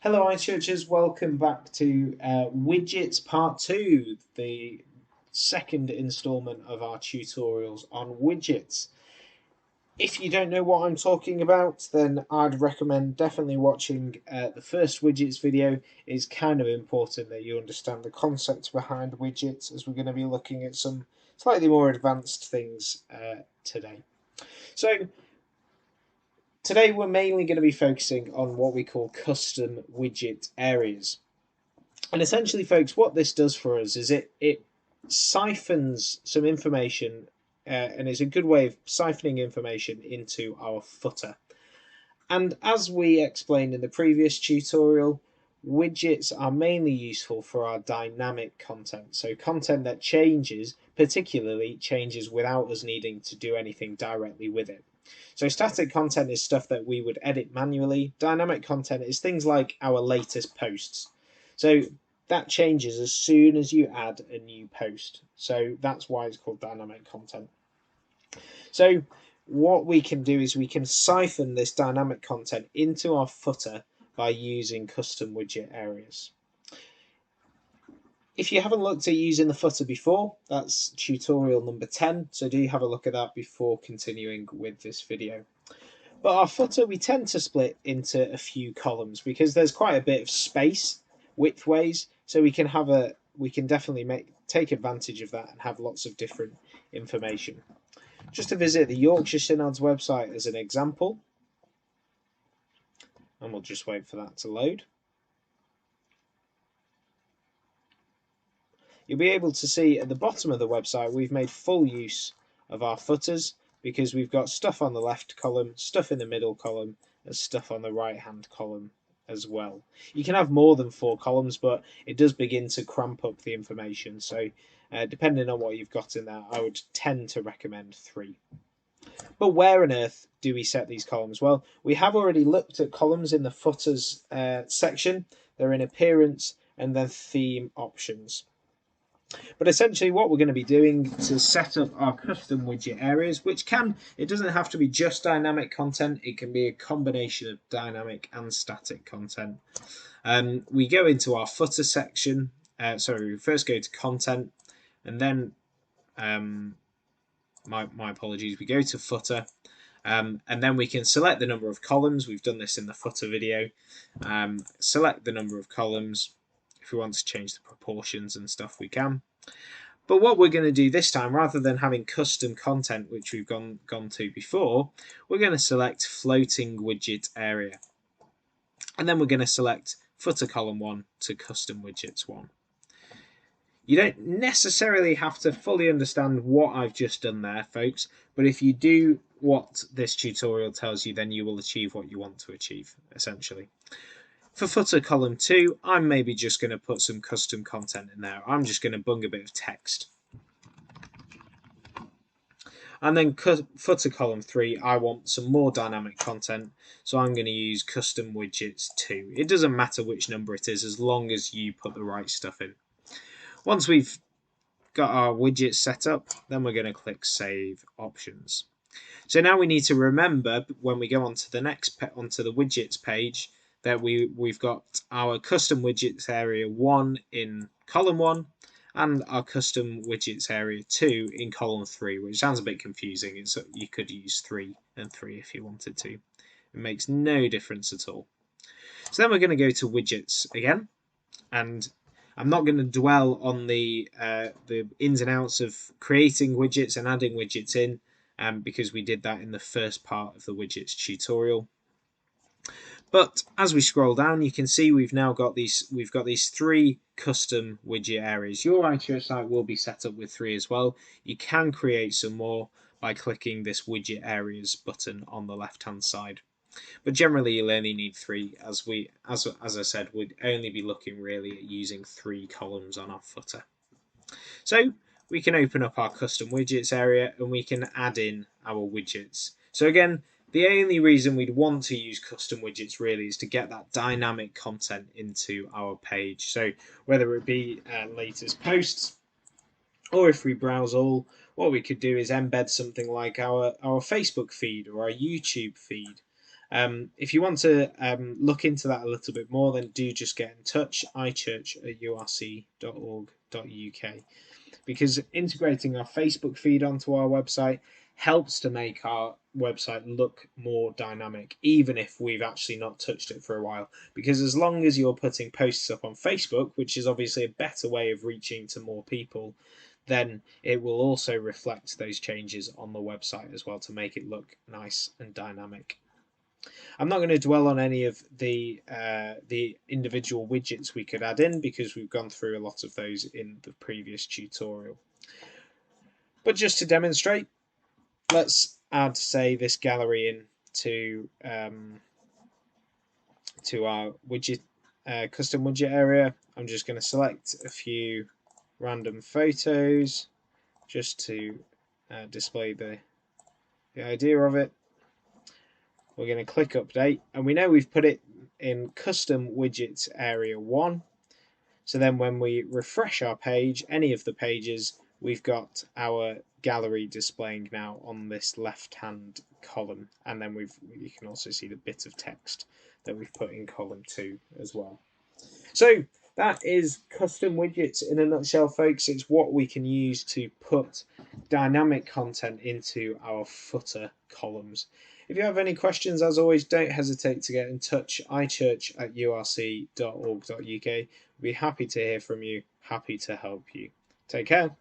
Hello iChurchers, welcome back to Widgets Part 2, the second instalment of our tutorials on widgets. If you don't know what I'm talking about, then I'd recommend definitely watching the first widgets video. It's kind of important that you understand the concept behind widgets, as we're going to be looking at some slightly more advanced things today. So today we're mainly going to be focusing on what we call custom widget areas. And essentially, folks, what this does for us is it siphons some information, and it's a good way of siphoning information into our footer. And as we explained in the previous tutorial, widgets are mainly useful for our dynamic content. So content that changes, particularly changes without us needing to do anything directly with it. So static content is stuff that we would edit manually. Dynamic content is things like our latest posts. So that changes as soon as you add a new post. So that's why it's called dynamic content. So what we can do is we can siphon this dynamic content into our footer by using custom widget areas. If you haven't looked at using the footer before, that's tutorial number 10, so do have a look at that before continuing with this video. But our footer, we tend to split into a few columns because there's quite a bit of space widthways, so we can definitely take advantage of that and have lots of different information. Just to visit the Yorkshire Synod's website as an example, and we'll just wait for that to load. You'll be able to see at the bottom of the website we've made full use of our footers because we've got stuff on the left column, stuff in the middle column, and stuff on the right hand column as well. You can have more than 4 columns, but it does begin to cramp up the information. So depending on what you've got in there, I would tend to recommend 3. But where on earth do we set these columns? Well, we have already looked at columns in the footers section. They're in appearance and then theme options. But essentially what we're going to be doing to set up our custom widget areas, it doesn't have to be just dynamic content, it can be a combination of dynamic and static content. We go into our footer section, we first go to content, and then, my apologies, we go to footer, and then we can select the number of columns. We've done this in the footer video. Select the number of columns. If we want to change the proportions and stuff, we can. But what we're going to do this time, rather than having custom content, which we've gone to before, we're going to select floating widget area. And then we're going to select footer column 1 to custom widgets 1. You don't necessarily have to fully understand what I've just done there, folks, but if you do what this tutorial tells you, then you will achieve what you want to achieve, essentially. For footer column 2, I'm maybe just going to put some custom content in there. I'm just going to bung a bit of text. And then footer column 3, I want some more dynamic content, so I'm going to use custom widgets 2. It doesn't matter which number it is as long as you put the right stuff in. Once we've got our widgets set up, then we're going to click Save Options. So now we need to remember when we go onto the widgets page that we've got our custom widgets area 1 in column 1 and our custom widgets area 2 in column 3, which sounds a bit confusing. You could use 3 and 3 if you wanted to. It makes no difference at all. So then we're going to go to widgets again, and I'm not going to dwell on the ins and outs of creating widgets and adding widgets in, because we did that in the first part of the widgets tutorial. But as we scroll down, you can see we've got these 3 custom widget areas. Your iChurch site will be set up with 3 as well. You can create some more by clicking this widget areas button on the left hand side. But generally you'll only need 3, as I said, we'd only be looking really at using 3 columns on our footer. So we can open up our custom widgets area and we can add in our widgets. So again, the only reason we'd want to use custom widgets really is to get that dynamic content into our page. So whether it be latest posts, or if we browse all, what we could do is embed something like our Facebook feed or our YouTube feed. If you want to look into that a little bit more, then do just get in touch, iChurch@urc.org.uk, because integrating our Facebook feed onto our website helps to make our website look more dynamic, even if we've actually not touched it for a while. Because as long as you're putting posts up on Facebook, which is obviously a better way of reaching to more people, then it will also reflect those changes on the website as well to make it look nice and dynamic. I'm not going to dwell on any of the individual widgets we could add in, because we've gone through a lot of those in the previous tutorial. But just to demonstrate, let's add, say, this gallery in to our widget custom widget area. I'm just going to select a few random photos just to display the idea of it. We're going to click update, and we know we've put it in custom widgets area 1. So then when we refresh our page, any of the pages, we've got our gallery displaying now on this left-hand column. And then you can also see the bit of text that we've put in column 2 as well. So that is custom widgets in a nutshell, folks. It's what we can use to put dynamic content into our footer columns. If you have any questions, as always, don't hesitate to get in touch, iChurch@urc.org.uk. We'll be happy to hear from you, happy to help you. Take care.